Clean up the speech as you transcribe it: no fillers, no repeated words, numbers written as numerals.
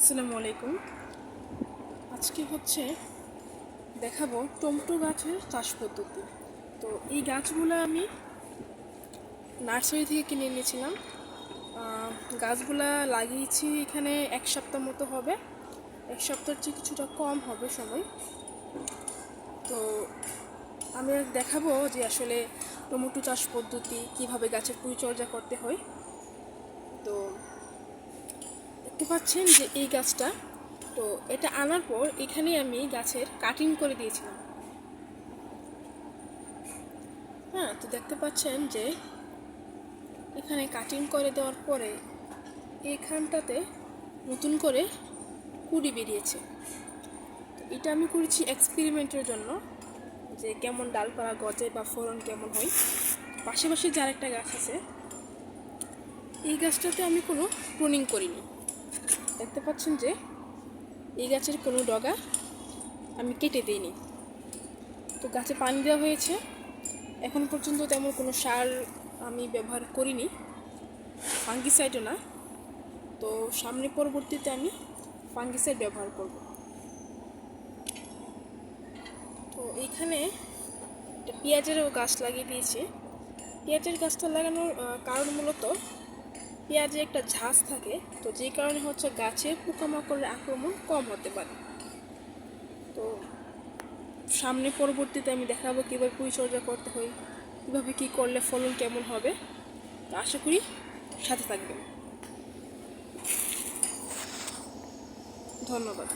আসসালামু আলাইকুম। আজকে দেখাবো টমেটো গাছের চাষ পদ্ধতি। তো এই গাছগুলো আমি নার্সারি থেকে কিনে এনেছিলাম। গাছগুলা লাগিয়েছি এখানে 1 সপ্তাহ মতো হবে, 1 সপ্তাহের চেয়ে কিছুটা কম হবে সময়। তো আমি দেখাবো যে আসলে টমেটো চাষ পদ্ধতি কিভাবে গাছের পরিচর্যা করতে হয়। তো দেখতে পাচ্ছেন যে এই গাছটা, তো এটা আনার পর এখানে আমি গাছের কাটিং করে দিয়েছিলাম। হ্যাঁ, তো দেখতে পাচ্ছেন যে এখানে কাটিং করে দেওয়ার পরে এখানটাতে নতুন করে কুড়ি বেরিয়েছে। এটা আমি করেছি এক্সপেরিমেন্টের জন্য, যে কেমন ডালপালা গজে বা ফলন কেমন হয়। পাশাপাশি যার একটা গাছ আছে, এই গাছটাতে আমি কোনো প্রুনিং করিনি। দেখতে পাচ্ছেন যে এই গাছের কোনো ডগা আমি কেটে দিইনি। তো গাছে পানি দেওয়া হয়েছে, এখন পর্যন্ত তেমন কোনো সার আমি ব্যবহার করিনি, ফাঙ্গিসাইডও না। তো সামনে পরবর্তীতে আমি ফাঙ্গিসাইড ব্যবহার করব। তো এইখানে একটা পেঁয়াজেরও গাছ লাগিয়ে দিয়েছি। পেঁয়াজের গাছটা লাগানোর কারণ মূলত পেঁয়াজে একটা ঝাঁজ থাকে, তো যেই কারণে গাছে পোকামাকড়ের আক্রমণ কম হতে পারে। তো সামনে পরবর্তীতে আমি দেখাবো কীভাবে পরিচর্যা করতে হয়, কীভাবে কী করলে ফলন কেমন হবে। তো আশা করি সাথে থাকবেন। ধন্যবাদ।